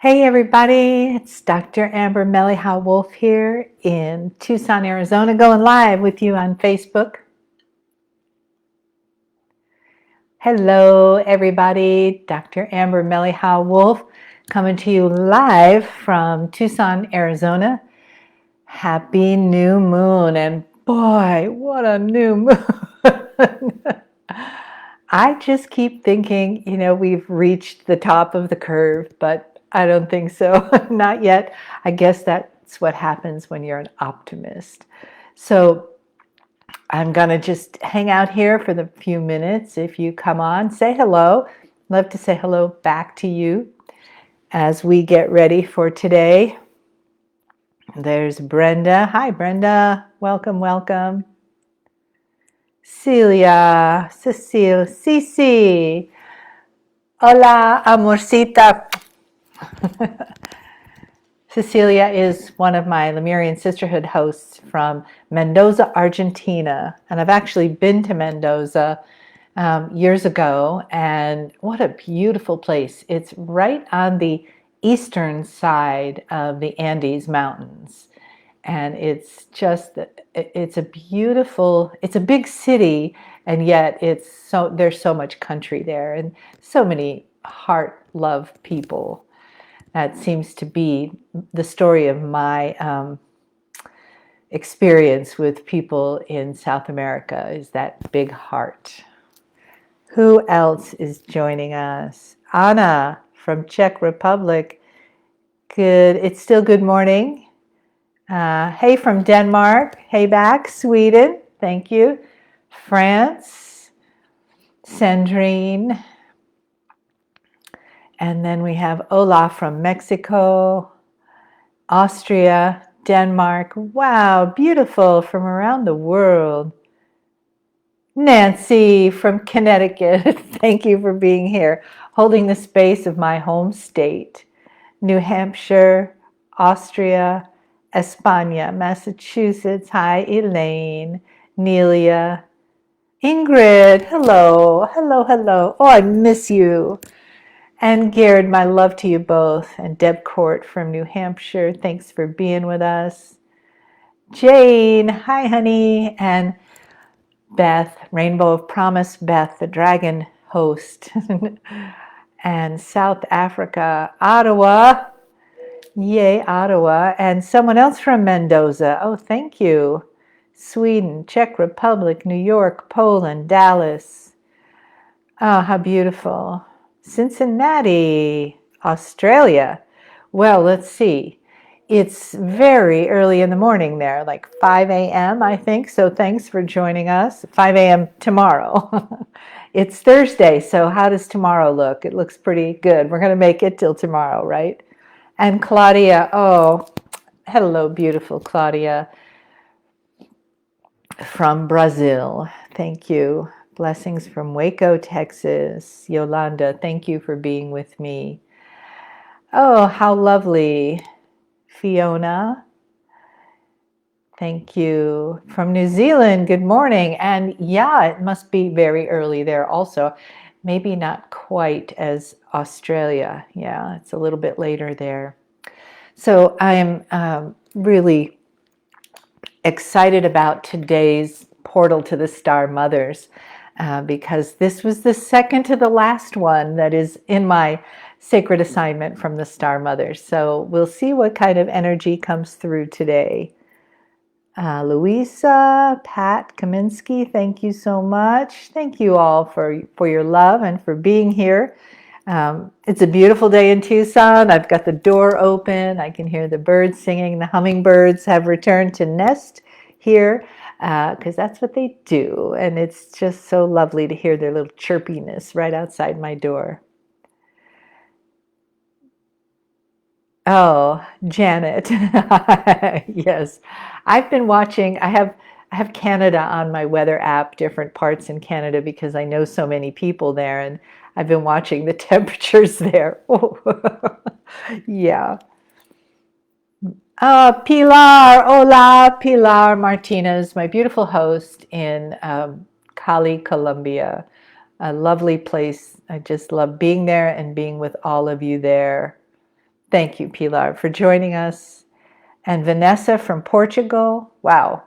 Hey everybody, it's Dr. Amber Mele'ha Wolf here in Tucson, Arizona, going live with you on Facebook. Hello everybody, Dr. Amber Mele'ha Wolf coming to you live from Tucson, Arizona. Happy new moon, and boy, what a new moon. I just keep thinking, we've reached the top of the curve, but I don't think so. Not yet. I guess that's what happens when you're an optimist. So I'm going to just hang out here for the few minutes. If you come on, say hello. Love to say hello back to you as we get ready for today. There's Brenda. Hi, Brenda. Welcome, welcome. Celia, Cecile, Cici. Hola, amorcita. Cecilia is one of my Lemurian Sisterhood hosts from Mendoza, Argentina. And I've actually been to Mendoza years ago. And what a beautiful place. It's right on the eastern side of the Andes Mountains. And it's a beautiful, it's a big city, and yet there's so much country there and so many heart love people. That seems to be the story of my experience with people in South America, is that big heart. Who else is joining us? Anna from Czech Republic. Good. It's still good morning. Hey from Denmark. Hey back. Sweden. Thank you. France. Sandrine. And then we have Olaf from Mexico. Austria. Denmark. Wow, beautiful from around the world. Nancy from Connecticut. Thank you for being here, holding the space of my home state. New Hampshire, Austria, España, Massachusetts. Hi, Elaine, Nelia, Ingrid. Hello, hello, hello. Oh, I miss you. And Garrett, my love to you both. And Deb Court from New Hampshire. Thanks for being with us. Jane, hi, honey. And Beth, Rainbow of Promise, Beth, the dragon host. And South Africa, Ottawa. Yay, Ottawa. And someone else from Mendoza. Oh, thank you. Sweden, Czech Republic, New York, Poland, Dallas. Oh, how beautiful. Cincinnati, Australia. Well, let's see. It's very early in the morning there, like 5 a.m., I think. So thanks for joining us. 5 a.m. tomorrow. It's Thursday, so how does tomorrow look? It looks pretty good. We're going to make it till tomorrow, right? And Claudia, oh, hello, beautiful Claudia from Brazil. Thank you. Blessings from Waco, Texas. Yolanda, thank you for being with me. Oh, how lovely. Fiona, thank you. From New Zealand, good morning. And yeah, it must be very early there also. Maybe not quite as Australia. Yeah, it's a little bit later there. So I'm really excited about today's portal to the Star Mothers because this was the second to the last one that is in my sacred assignment from the Star Mothers. So we'll see what kind of energy comes through today. Louisa, Pat Kaminsky, thank you so much. Thank you all for your love and for being here. It's a beautiful day in Tucson. I've got the door open. I can hear the birds singing. The hummingbirds have returned to nest here because that's what they do. And it's just so lovely to hear their little chirpiness right outside my door. Oh, Janet. Yes. I've been watching. I have Canada on my weather app, different parts in Canada, because I know so many people there, and I've been watching the temperatures there. Oh. Yeah. Pilar, hola, Pilar Martinez, my beautiful host in Cali, Colombia. A lovely place. I just love being there and being with all of you there. Thank you, Pilar, for joining us. And Vanessa from Portugal. Wow.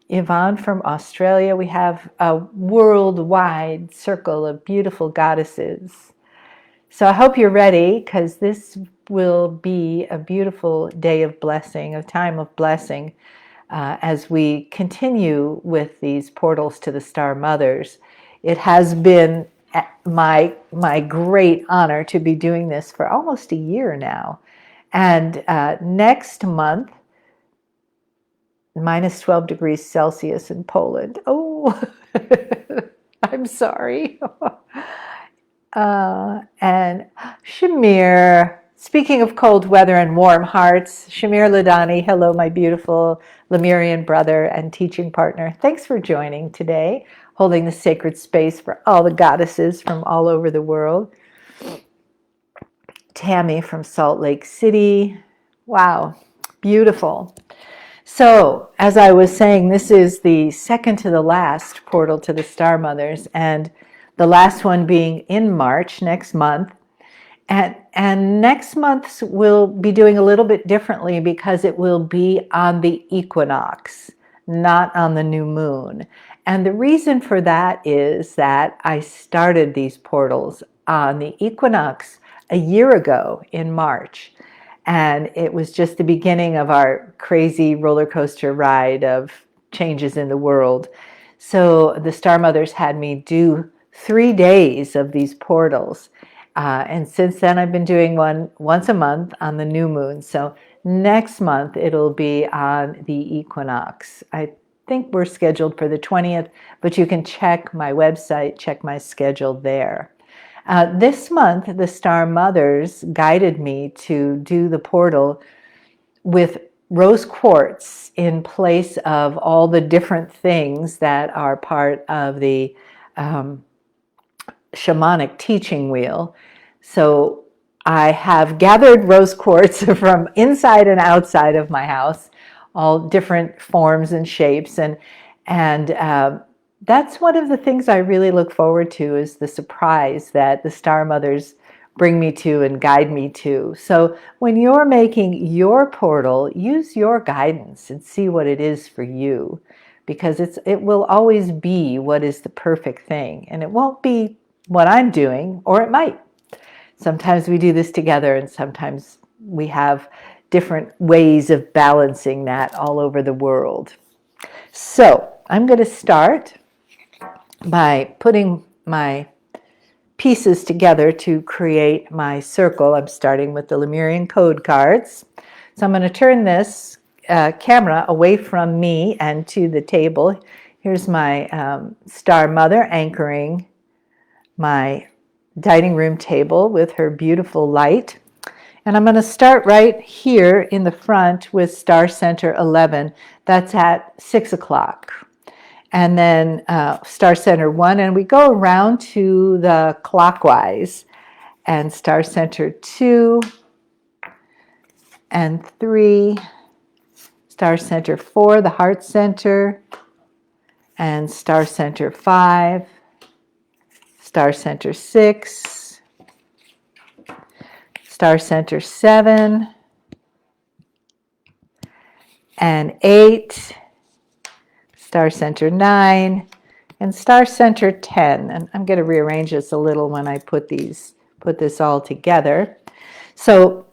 Yvonne from Australia. We have a worldwide circle of beautiful goddesses. So I hope you're ready, because this will be a beautiful day of blessing, a time of blessing, as we continue with these portals to the Star Mothers. It has been my great honor to be doing this for almost a year now. And next month, minus 12 degrees Celsius in Poland. Oh, I'm sorry. And Shamir, speaking of cold weather and warm hearts, Shamir Ladani, hello, my beautiful Lemurian brother and teaching partner. Thanks for joining today, holding the sacred space for all the goddesses from all over the world. Tammy from Salt Lake City. Wow, beautiful. So, as I was saying, this is the second to the last portal to the Star Mothers, and the last one being in March, next month. And next month's we'll be doing a little bit differently, because it will be on the equinox, not on the new moon. And the reason for that is that I started these portals on the equinox a year ago in March. And it was just the beginning of our crazy roller coaster ride of changes in the world. So the Star Mothers had me do 3 days of these portals. And since then, I've been doing one once a month on the new moon. So next month, it'll be on the equinox. I think we're scheduled for the 20th, but you can check my website, check my schedule there. This month, the Star Mothers guided me to do the portal with rose quartz in place of all the different things that are part of the shamanic teaching wheel. So I have gathered rose quartz from inside and outside of my house, all different forms and shapes, and that's one of the things I really look forward to, is the surprise that the Star Mothers bring me to and guide me to. So when you're making your portal, use your guidance and see what it is for you, because it will always be what is the perfect thing, and it won't be what I'm doing, or it might. Sometimes we do this together, and sometimes we have different ways of balancing that all over the world. So I'm going to start by putting my pieces together to create my circle. I'm starting with the Lemurian Code cards. So I'm going to turn this camera away from me and to the table. Here's my Star Mother anchoring my dining room table with her beautiful light. And I'm going to start right here in the front with Star Center 11. That's at 6 o'clock. And then Star Center 1, and we go around to the clockwise, and Star Center 2 and 3, Star Center 4, the Heart Center, and Star Center 5, Star Center 6, Star Center 7, and 8, Star Center 9, and Star Center 10. And I'm going to rearrange this a little when I put this all together. So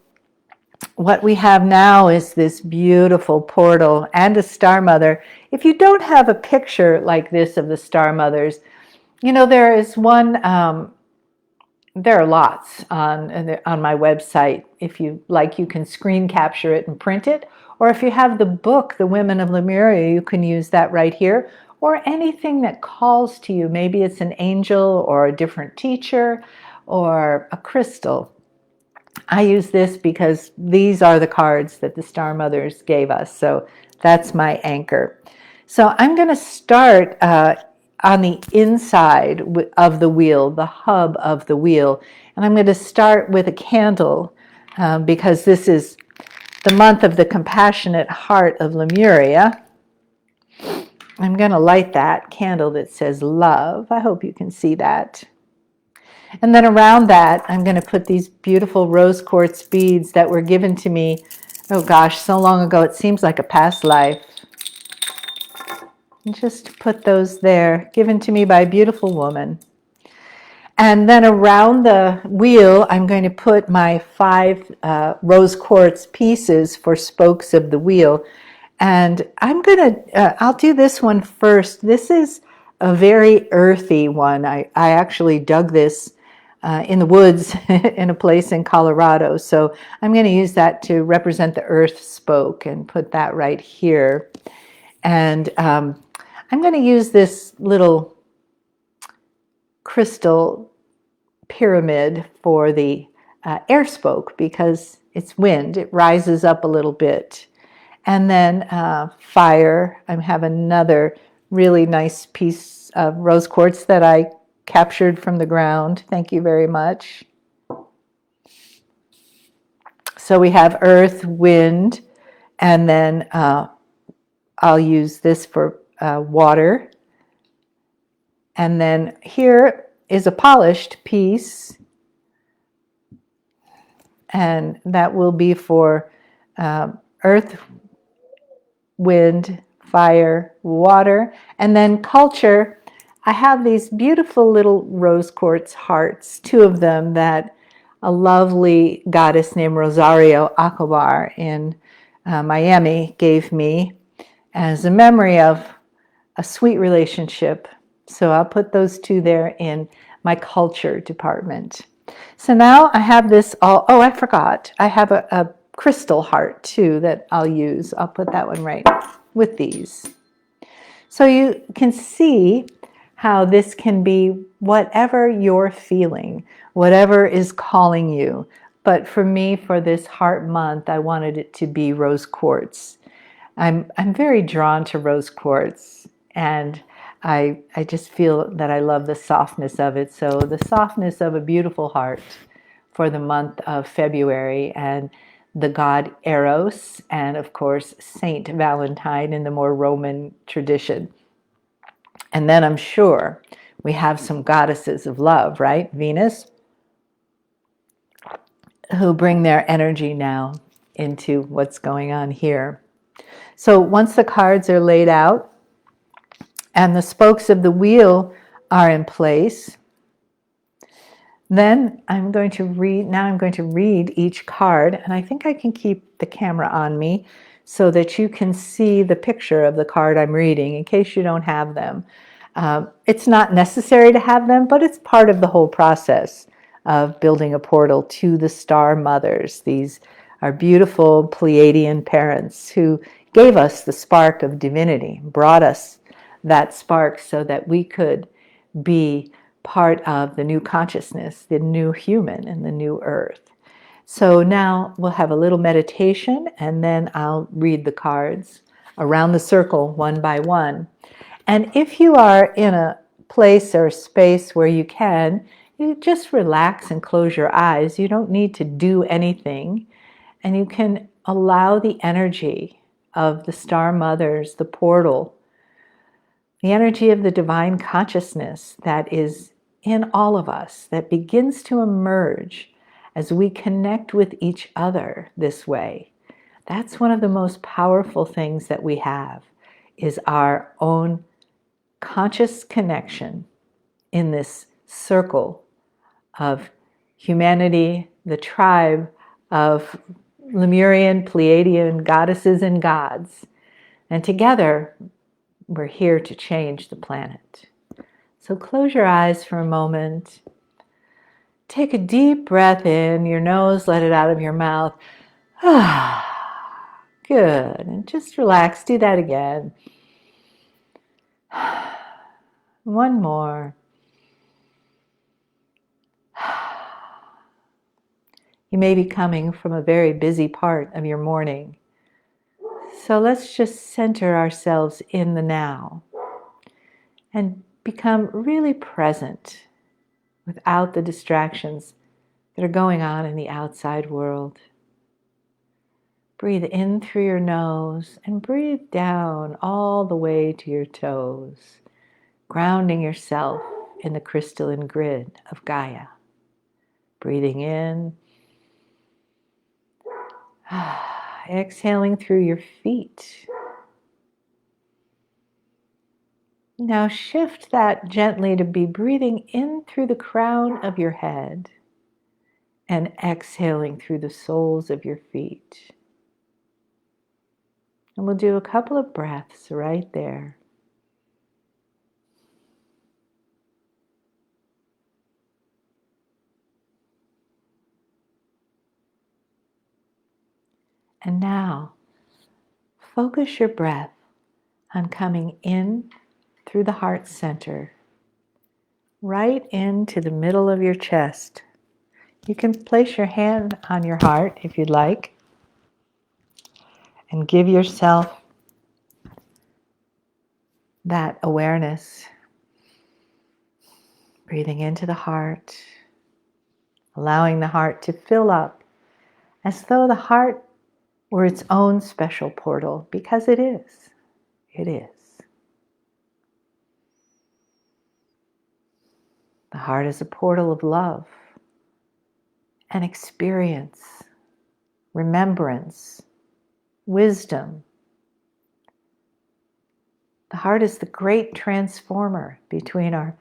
what we have now is this beautiful portal and a Star Mother. If you don't have a picture like this of the Star Mothers, there is one, there are lots on my website. If you like, you can screen capture it and print it. Or if you have the book, The Women of Lemuria, you can use that right here. Or anything that calls to you. Maybe it's an angel or a different teacher or a crystal. I use this because these are the cards that the Star Mothers gave us. So that's my anchor. So I'm going to start on the inside of the wheel, the hub of the wheel. And I'm going to start with a candle because this is the month of the compassionate heart of Lemuria. I'm going to light that candle that says love. I hope you can see that. And then around that, I'm going to put these beautiful rose quartz beads that were given to me, oh gosh, so long ago, it seems like a past life. And just put those there, given to me by a beautiful woman. And then around the wheel, I'm going to put my 5 rose quartz pieces for spokes of the wheel. And I'll do this one first. This is a very earthy one. I actually dug this in the woods in a place in Colorado. So I'm going to use that to represent the earth spoke and put that right here. And I'm going to use this little crystal pyramid for the air spoke because it's wind. It rises up a little bit. And then fire. I have another really nice piece of rose quartz that I captured from the ground. Thank you very much. So we have earth, wind, and then I'll use this for water. And then here is a polished piece, and that will be for earth, wind, fire, water, and then culture. I have these beautiful little rose quartz hearts, 2 of them that a lovely goddess named Rosario Acabar in Miami gave me as a memory of a sweet relationship. So I'll put those 2 there in my culture department. So now I have this all, oh, I forgot. I have a crystal heart too that I'll use. I'll put that one right with these. So you can see how this can be whatever you're feeling, whatever is calling you. But for me, for this heart month, I wanted it to be rose quartz. I'm very drawn to rose quartz, and I just feel that I love the softness of it. So the softness of a beautiful heart for the month of February, and the god Eros, and of course Saint Valentine in the more Roman tradition. And then I'm sure we have some goddesses of love, right? Venus, who bring their energy now into what's going on here. So once the cards are laid out and the spokes of the wheel are in place, then I'm going to read each card, and I think I can keep the camera on me so that you can see the picture of the card I'm reading in case you don't have them. It's not necessary to have them, but it's part of the whole process of building a portal to the star mothers. These are beautiful Pleiadian parents who gave us the spark of divinity, brought us that spark so that we could be part of the new consciousness, the new human, and the new earth. So now we'll have a little meditation, and then I'll read the cards around the circle one by one. And if you are in a place or space where you can, you just relax and close your eyes. You don't need to do anything, and you can allow the energy of the star mothers, the portal, the energy of the divine consciousness that is in all of us, that begins to emerge as we connect with each other this way. That's one of the most powerful things that we have, is our own conscious connection in this circle of humanity, the tribe of Lemurian, Pleiadian goddesses and gods. And together, we're here to change the planet. So close your eyes for a moment. Take a deep breath in your nose, let it out of your mouth. Good. And just relax. Do that again. One more. You may be coming from a very busy part of your morning. So let's just center ourselves in the now and become really present without the distractions that are going on in the outside world. Breathe in through your nose and breathe down all the way to your toes, grounding yourself in the crystalline grid of Gaia. Breathing in. Exhaling through your feet. Now shift that gently to be breathing in through the crown of your head and exhaling through the soles of your feet. And we'll do a couple of breaths right there. And now, focus your breath on coming in through the heart center, right into the middle of your chest. You can place your hand on your heart if you'd like, and give yourself that awareness. Breathing into the heart, allowing the heart to fill up as though the heart were its own special portal, because it is. It is. The heart is a portal of love and experience, remembrance, wisdom. The heart is the great transformer between our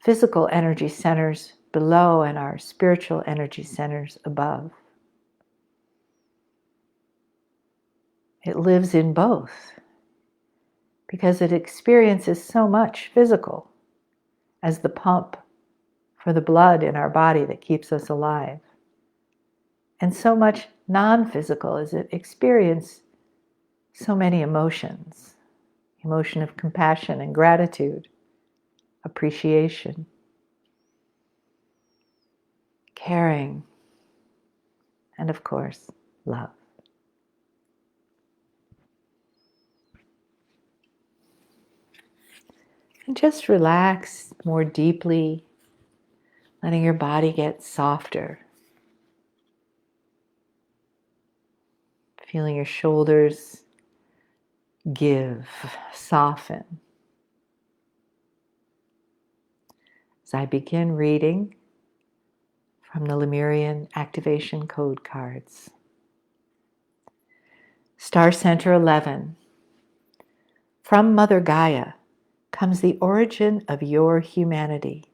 physical energy centers below and our spiritual energy centers above. It lives in both because it experiences so much physical as the pump for the blood in our body that keeps us alive, and so much non-physical as it experiences so many emotions. Emotion of compassion and gratitude, appreciation, caring, and of course, love. And just relax more deeply, letting your body get softer. Feeling your shoulders give, soften. As I begin reading from the Lemurian Activation Code cards. Star Center 11. From Mother Gaia comes the origin of your humanity,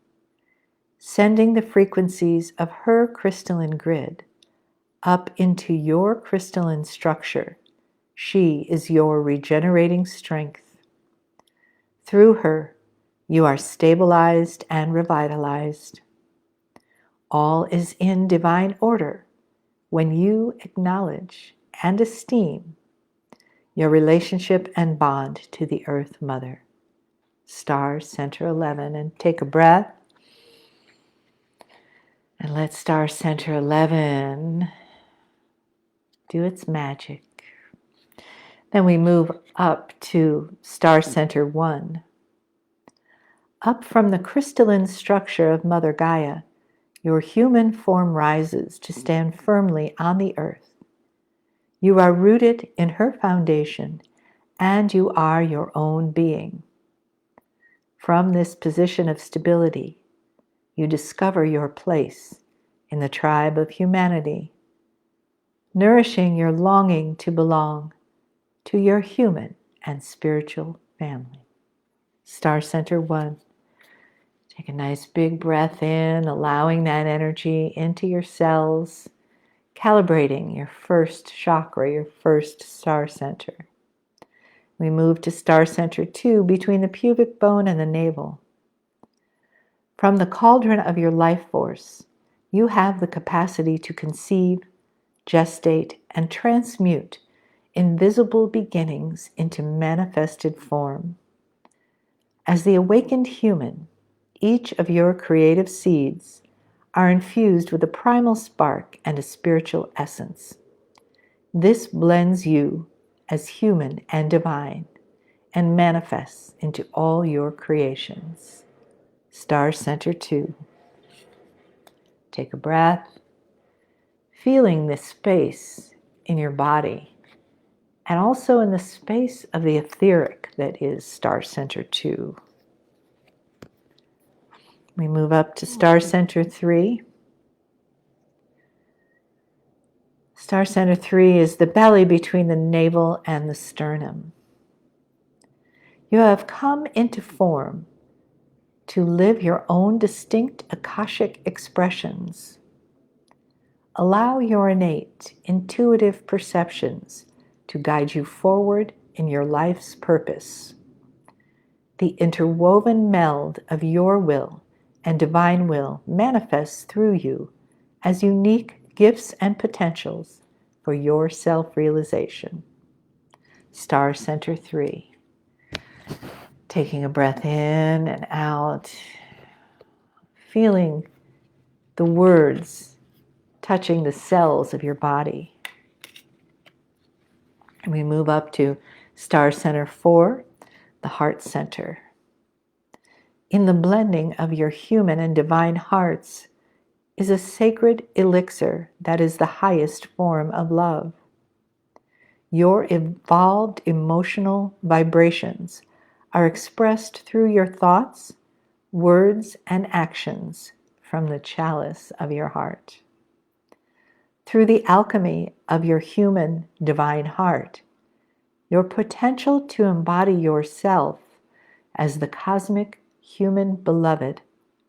sending the frequencies of her crystalline grid up into your crystalline structure. She is your regenerating strength. Through her, you are stabilized and revitalized. All is in divine order when you acknowledge and esteem your relationship and bond to the Earth Mother. Star Center 11, and take a breath. And let Star Center 11 do its magic. Then we move up to Star Center 1. Up from the crystalline structure of Mother Gaia, your human form rises to stand firmly on the earth. You are rooted in her foundation, and you are your own being. From this position of stability, you discover your place in the tribe of humanity, nourishing your longing to belong to your human and spiritual family. Star Center 1. Take a nice big breath in, allowing that energy into your cells, calibrating your first chakra, your first star center. We move to Star Center 2, between the pubic bone and the navel. From the cauldron of your life force, you have the capacity to conceive, gestate, and transmute invisible beginnings into manifested form. As the awakened human, each of your creative seeds are infused with a primal spark and a spiritual essence. This blends you as human and divine and manifests into all your creations. Star Center 2. Take a breath, feeling this space in your body and also in the space of the etheric that is Star Center 2. We move up to Star Center 3. Star Center 3 is the belly between the navel and the sternum. You have come into form to live your own distinct Akashic expressions. Allow your innate, intuitive perceptions to guide you forward in your life's purpose. The interwoven meld of your will and divine will manifests through you as unique gifts and potentials for your self-realization. Star Center 3. Taking a breath in and out, feeling the words touching the cells of your body. And we move up to Star Center 4, the heart center. In the blending of your human and divine hearts is a sacred elixir that is the highest form of love. Your evolved emotional vibrations are expressed through your thoughts, words, and actions from the chalice of your heart. Through the alchemy of your human divine heart, your potential to embody yourself as the cosmic human beloved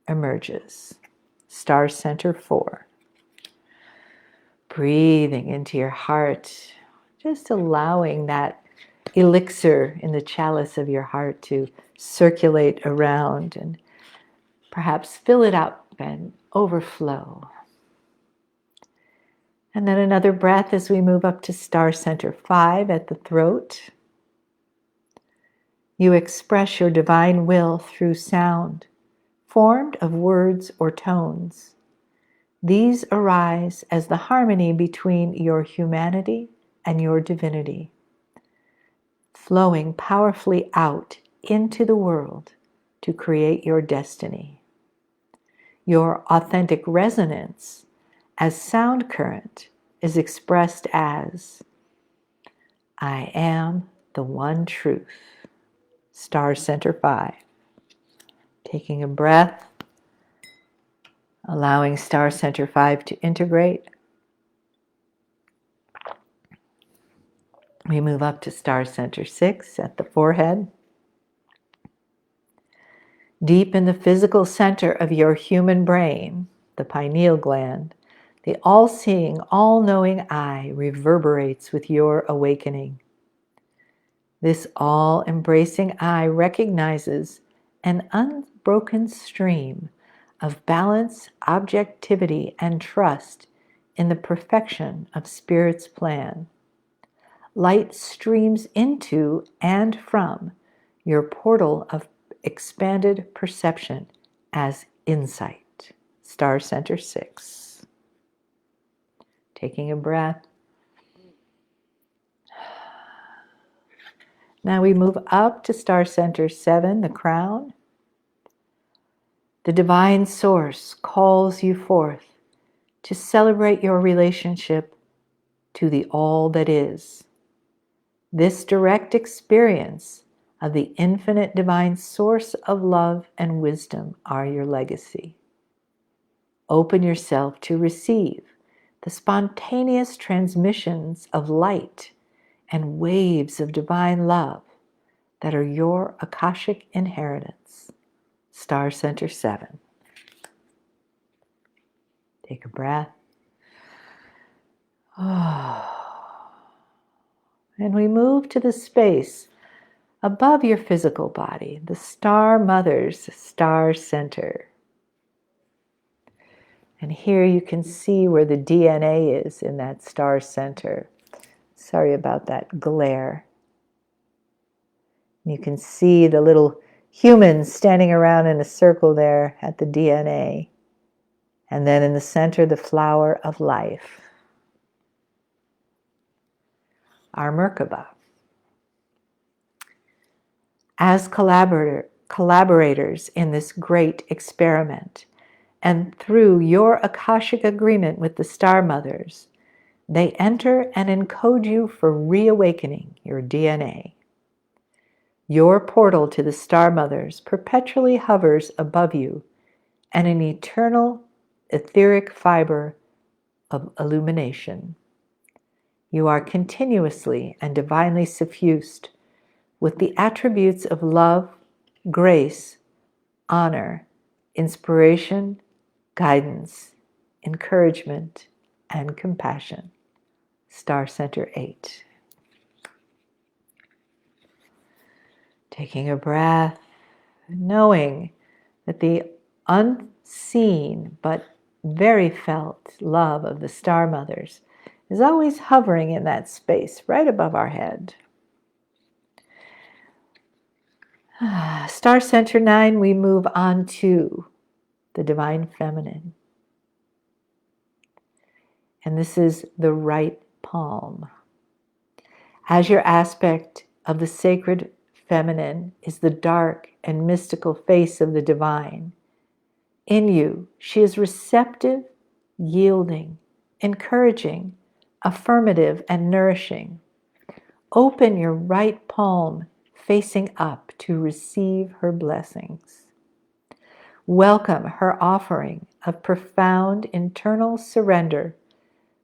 emerges. Star Center 4. Breathing into your heart, just allowing that elixir in the chalice of your heart to circulate around and perhaps fill it up and overflow. And then another breath as we move up to Star Center 5 at the throat. You express your divine will through sound, formed of words or tones. These arise as the harmony between your humanity and your divinity, flowing powerfully out into the world to create your destiny. Your authentic resonance as sound current is expressed as, I am the one truth. Star Center 5. Taking a breath, allowing Star Center 5 to integrate. We move up to Star Center 6 at the forehead. Deep in the physical center of your human brain, the pineal gland, the all-seeing, all-knowing eye reverberates with your awakening. This all-embracing eye recognizes an unbroken stream of balance, objectivity, and trust in the perfection of Spirit's plan. Light streams into and from your portal of expanded perception as insight. Star Center 6. Taking a breath. Now we move up to Star Center 7, the crown. The divine source calls you forth to celebrate your relationship to the all that is. This direct experience of the infinite divine source of love and wisdom are your legacy. Open yourself to receive the spontaneous transmissions of light and waves of divine love that are your Akashic inheritance. Star Center 7. Take a breath. And we move to the space above your physical body, the Star Mother's Star Center. And here you can see where the DNA is in that Star Center. Sorry about that glare. You can see the little humans standing around in a circle there at the DNA. And then in the center, the flower of life, our Merkaba. As collaborators in this great experiment, and through your Akashic agreement with the Star Mothers, they enter and encode you for reawakening your DNA. Your portal to the Star Mothers perpetually hovers above you, and an eternal etheric fiber of illumination. You are continuously and divinely suffused with the attributes of love, grace, honor, inspiration, guidance, encouragement, and compassion. Star Center 8. Taking a breath, knowing that the unseen but very felt love of the Star Mothers is always hovering in that space right above our head. Star Center 9, we move on to the Divine Feminine. And this is the right palm. As your aspect of the sacred feminine is the dark and mystical face of the divine. In you, she is receptive, yielding, encouraging, affirmative, and nourishing. Open your right palm facing up to receive her blessings. Welcome her offering of profound internal surrender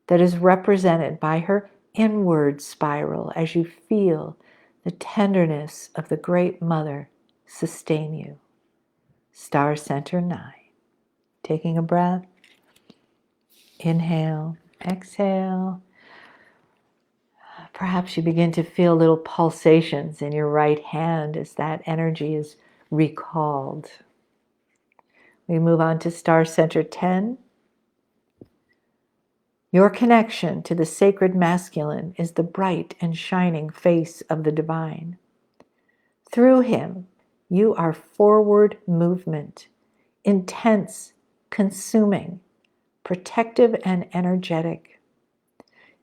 that is represented by her inward spiral as you feel the tenderness of the Great Mother sustain you. Star Center 9. Taking a breath. Inhale, exhale. Perhaps you begin to feel little pulsations in your right hand as that energy is recalled. We move on to Star Center 10. Your connection to the sacred masculine is the bright and shining face of the divine. Through him, you are forward movement, intense, consuming, protective, and energetic.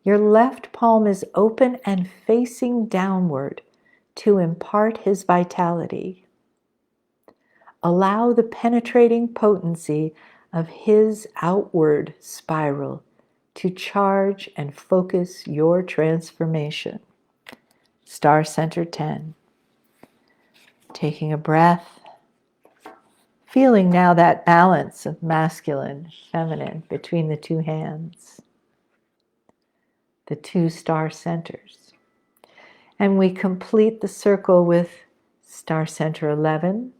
Your left palm is open and facing downward to impart his vitality. Allow the penetrating potency of his outward spiral to charge and focus your transformation. Star Center 10. Taking a breath, feeling now that balance of masculine, feminine between the two hands, the two star centers. And we complete the circle with Star Center 11.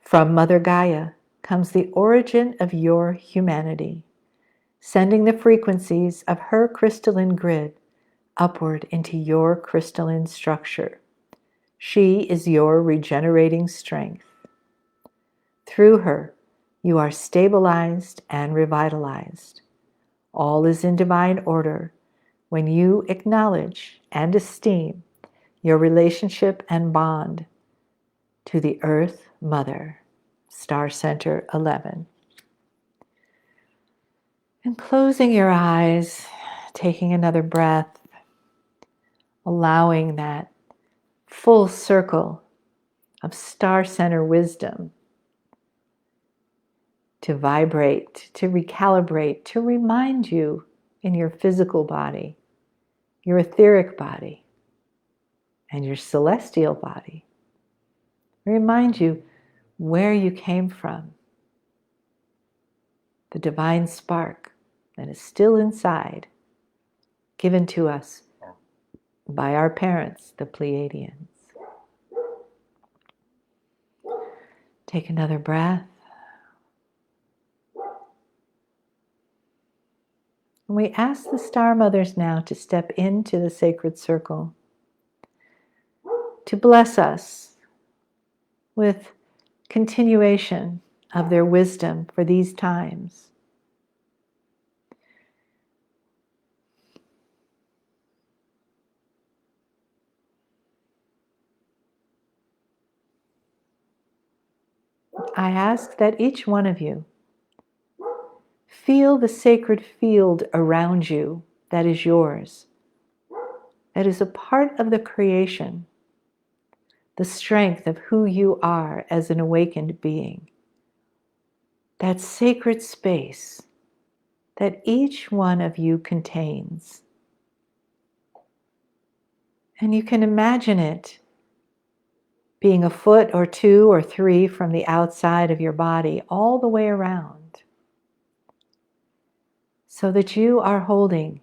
From Mother Gaia comes the origin of your humanity, sending the frequencies of her crystalline grid upward into your crystalline structure. She is your regenerating strength. Through her, you are stabilized and revitalized. All is in divine order when you acknowledge and esteem your relationship and bond to the Earth Mother. Star Center 11. And closing your eyes, taking another breath, allowing that full circle of Star Center wisdom to vibrate, to recalibrate, to remind you in your physical body, your etheric body, and your celestial body. Remind you where you came from, the divine spark that is still inside, given to us by our parents, the Pleiadians. Take another breath. And we ask the Star Mothers now to step into the sacred circle, to bless us with continuation of their wisdom for these times. I ask that each one of you feel the sacred field around you that is yours, that is a part of the creation, the strength of who you are as an awakened being. That sacred space that each one of you contains. And you can imagine it being a foot or 2 or 3 from the outside of your body all the way around, so that you are holding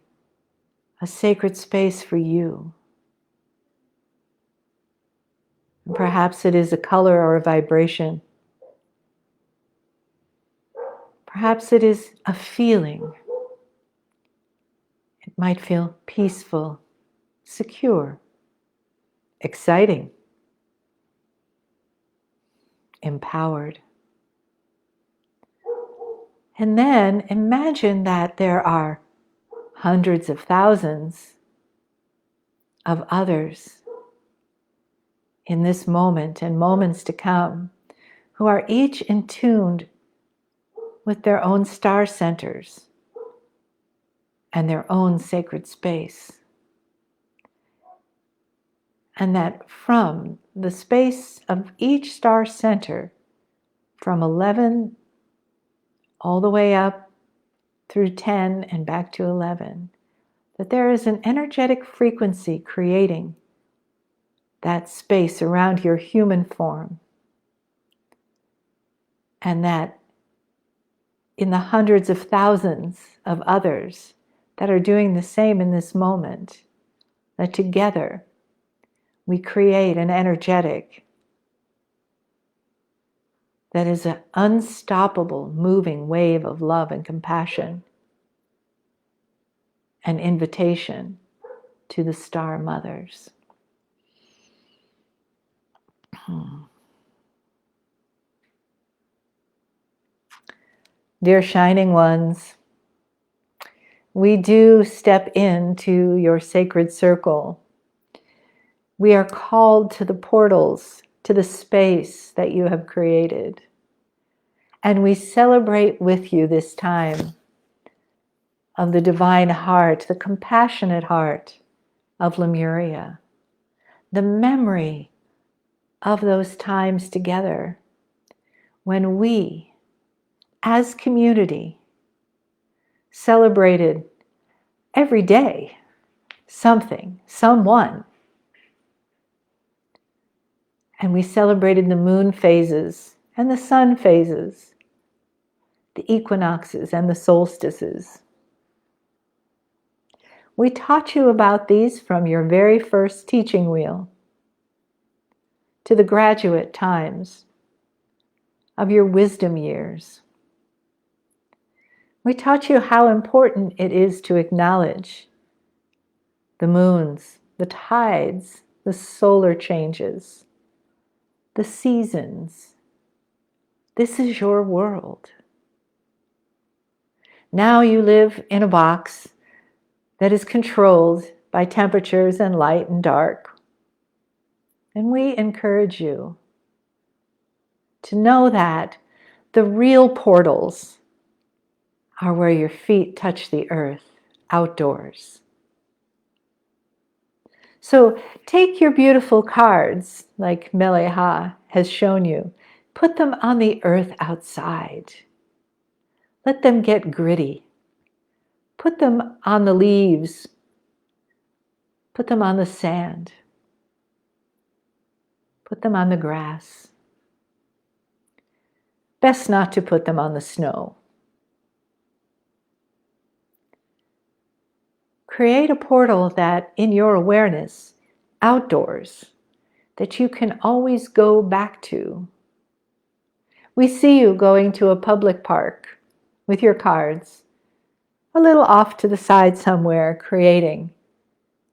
a sacred space for you. And perhaps it is a color or a vibration. Perhaps it is a feeling. It might feel peaceful, secure, exciting, empowered. And then imagine that there are hundreds of thousands of others in this moment and moments to come who are each in tune with their own star centers and their own sacred space. And that from the space of each star center, from 11 all the way up through 10 and back to 11, that there is an energetic frequency creating that space around your human form. And that in the hundreds of thousands of others that are doing the same in this moment, that together we create an energetic that is an unstoppable moving wave of love and compassion, an invitation to the star mothers. Dear shining ones, we do step into your sacred circle. We are called to the portals, to the space that you have created. And we celebrate with you this time of the divine heart, the compassionate heart of Lemuria, the memory of those times together when we, as community, celebrated every day something, someone. And we celebrated the moon phases and the sun phases, the equinoxes and the solstices. We taught you about these from your very first teaching wheel to the graduate times of your wisdom years. We taught you how important it is to acknowledge the moons, the tides, the solar changes, the seasons. This is your world. Now you live in a box that is controlled by temperatures and light and dark. And we encourage you to know that the real portals are where your feet touch the earth, outdoors. So take your beautiful cards, like Mele'ha has shown you, put them on the earth outside. Let them get gritty. Put them on the leaves. Put them on the sand. Put them on the grass. Best not to put them on the snow. Create a portal that, in your awareness, outdoors, that you can always go back to. We see you going to a public park with your cards, a little off to the side somewhere, creating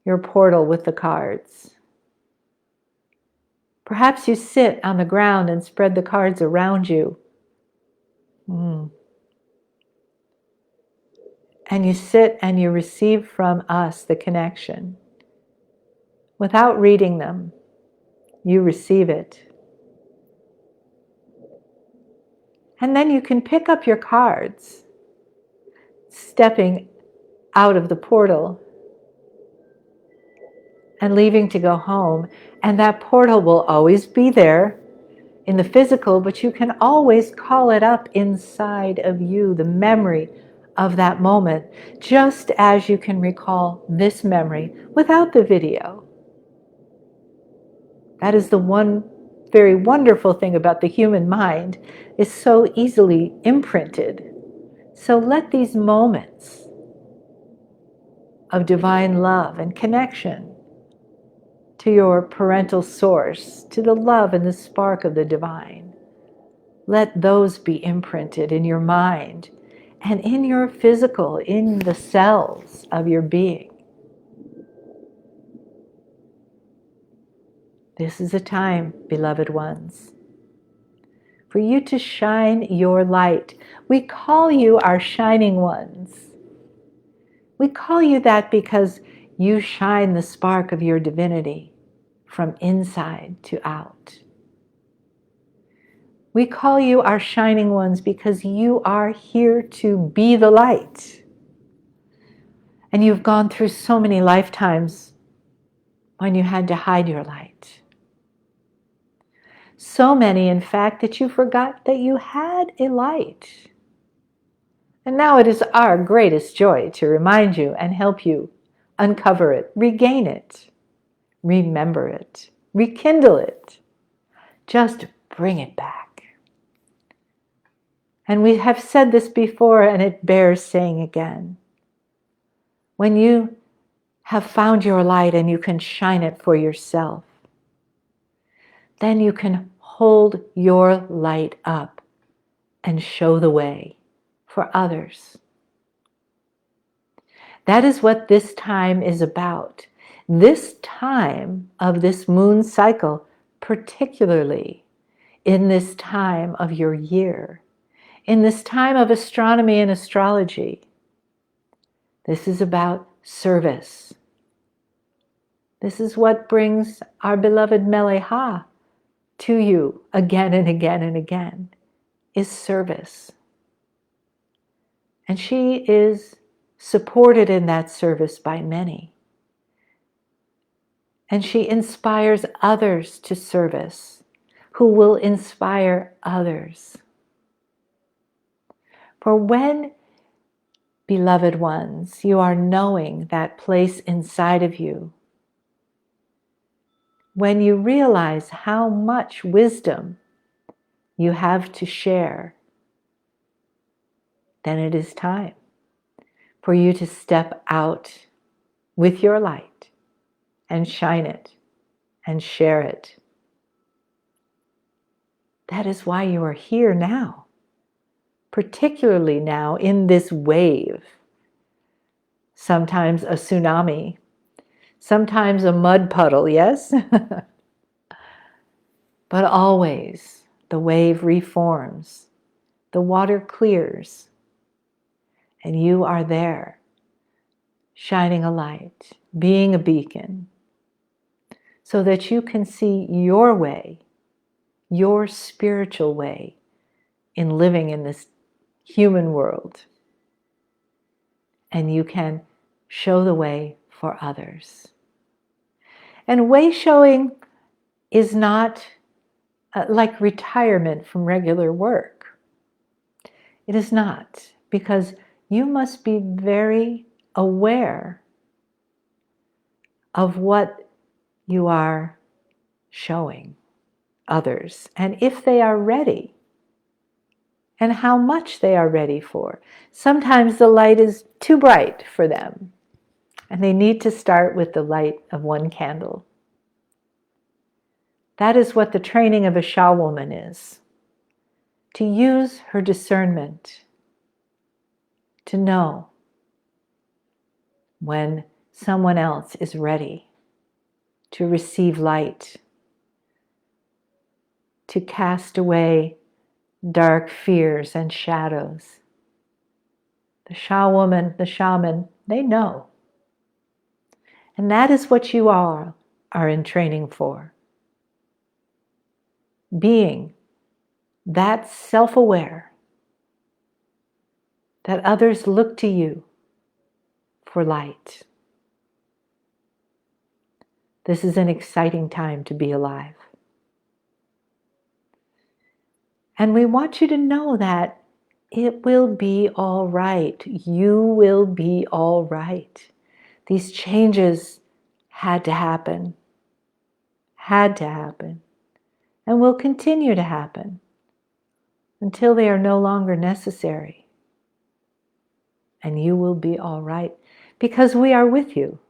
your portal with the cards. Perhaps you sit on the ground and spread the cards around you. And you sit and you receive from us the connection. Without reading them, you receive it. And then you can pick up your cards, stepping out of the portal and leaving to go home. And that portal will always be there in the physical, but you can always call it up inside of you, the memory of that moment, just as you can recall this memory without the video. That is the one very wonderful thing about the human mind, is so easily imprinted. So let these moments of divine love and connection to your parental source, to the love and the spark of the divine. Let those be imprinted in your mind and in your physical, in the cells of your being. This is a time, beloved ones, for you to shine your light. We call you our shining ones. We call you that because you shine the spark of your divinity from inside to out. We call you our shining ones because you are here to be the light. And you've gone through so many lifetimes when you had to hide your light. So many, in fact, that you forgot that you had a light. And now it is our greatest joy to remind you and help you uncover it, regain it, remember it, rekindle it. Just bring it back. And we have said this before, and it bears saying again. When you have found your light and you can shine it for yourself, then you can hold your light up and show the way for others. That is what this time is about. This time of this moon cycle, particularly in this time of your year, in this time of astronomy and astrology, this is about service. This is what brings our beloved Mele'ha to you again and again and again, is service. And she is supported in that service by many. And she inspires others to service, who will inspire others. For when, beloved ones, you are knowing that place inside of you, when you realize how much wisdom you have to share, then it is time for you to step out with your light and shine it and share it. That is why you are here now, particularly now in this wave. Sometimes a tsunami, sometimes a mud puddle, yes? But always the wave reforms, the water clears, and you are there, shining a light, being a beacon, so that you can see your way, your spiritual way in living in this human world. And you can show the way for others. And way showing is not like retirement from regular work. It is not, because you must be very aware of what you are showing others, and if they are ready, and how much they are ready for. Sometimes the light is too bright for them, and they need to start with the light of one candle. That is what the training of a Sha woman is. To use her discernment, to know when someone else is ready to receive light, to cast away dark fears and shadows. The Sha woman, the shaman, they know. And that is what you are in training for. Being that self-aware, that others look to you for light. This is an exciting time to be alive. And we want you to know that it will be all right. You will be all right. These changes had to happen, and will continue to happen until they are no longer necessary. And you will be all right, because we are with you.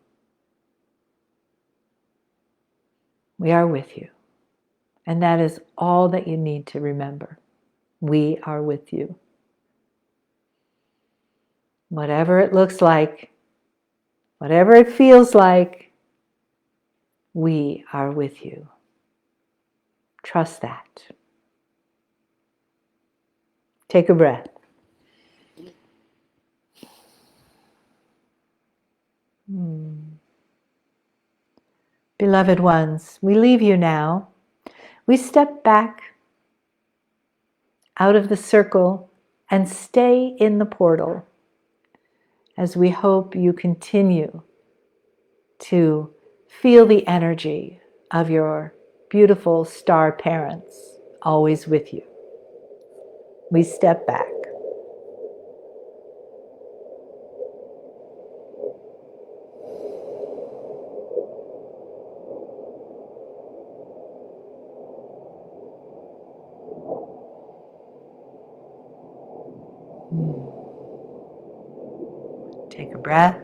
We are with you. And that is all that you need to remember. We are with you. Whatever it looks like, whatever it feels like, we are with you. Trust that. Take a breath. Beloved ones, we leave you now. We step back out of the circle and stay in the portal as we hope you continue to feel the energy of your beautiful star parents always with you. We step back. Take a breath.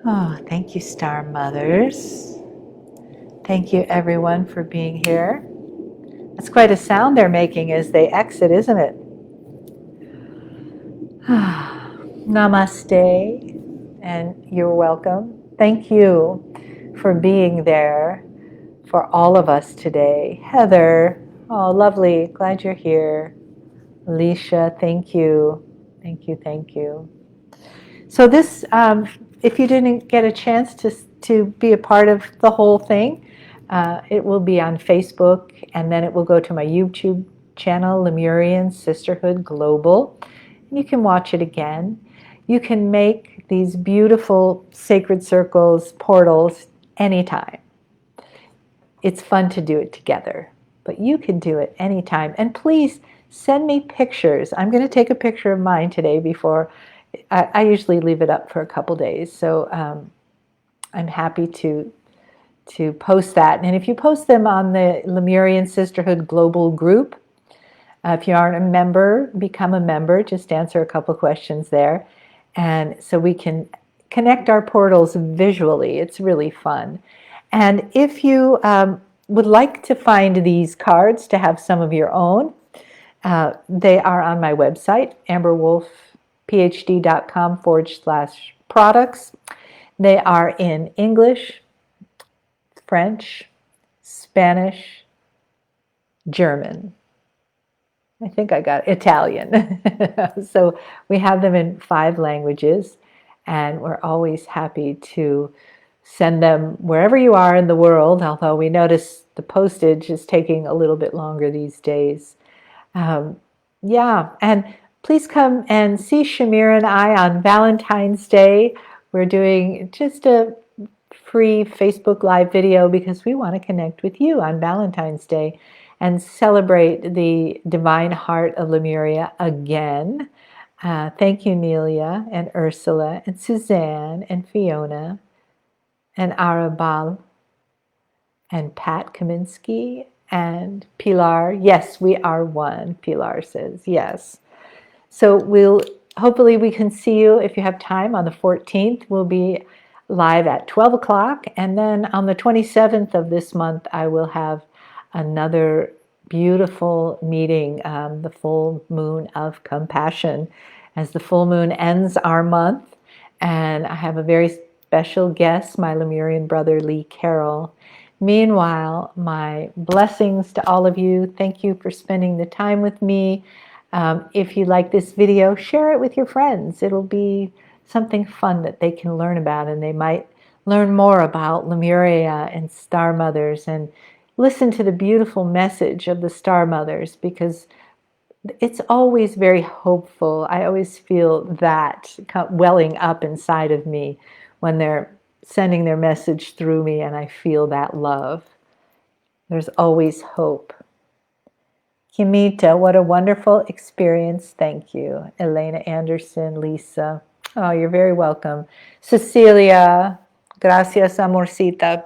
Oh, thank you, Star Mothers. Thank you, everyone, for being here. It's quite a sound they're making as they exit, isn't it? Namaste, and you're welcome. Thank you for being there for all of us today. Heather, oh, lovely. Glad you're here. Alicia, thank you. Thank you, thank you. So this, if you didn't get a chance to be a part of the whole thing, it will be on Facebook, and then it will go to my YouTube channel, Lemurian Sisterhood Global. And you can watch it again. You can make these beautiful sacred circles, portals, anytime. It's fun to do it together, but you can do it anytime. And please send me pictures. I'm going to take a picture of mine today before. I usually leave it up for a couple days, so I'm happy to post that. And if you post them on the Lemurian Sisterhood Global group, if you aren't a member, become a member. Just answer a couple questions there, and so we can connect our portals visually. It's really fun. And if you would like to find these cards to have some of your own, they are on my website, amberwolfphd.com/products. They are in English, French, Spanish, German. I think I got Italian. So we have them in 5 languages, and we're always happy to send them wherever you are in the world, although we notice the postage is taking a little bit longer these days. Yeah, and please come and see Shamir and I on Valentine's Day. We're doing just a free Facebook Live video because we want to connect with you on Valentine's Day and celebrate the divine heart of Lemuria again. Thank you, Nelia and Ursula and Suzanne and Fiona and Arabal and Pat Kaminsky and Pilar. Yes, we are one, Pilar says. Yes. So hopefully we can see you if you have time on the 14th. We'll be live at 12 o'clock. And then on the 27th of this month, I will have another beautiful meeting, the full moon of compassion, as the full moon ends our month. And I have a very special guest, my Lemurian brother, Lee Carroll. Meanwhile, my blessings to all of you. Thank you for spending the time with me. If you like this video, share it with your friends. It'll be something fun that they can learn about, and they might learn more about Lemuria and Star Mothers, and listen to the beautiful message of the Star Mothers, because it's always very hopeful. I always feel that welling up inside of me when they're sending their message through me, and I feel that love. There's always hope. Kimita, what a wonderful experience. Thank you. Elena Anderson, Lisa. Oh, you're very welcome. Cecilia, gracias, amorcita.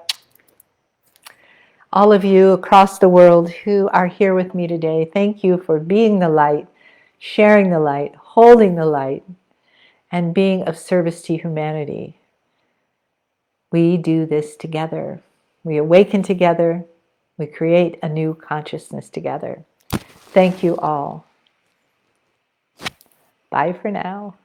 All of you across the world who are here with me today, thank you for being the light, sharing the light, holding the light, and being of service to humanity. We do this together. We awaken together. We create a new consciousness together. Thank you all. Bye for now.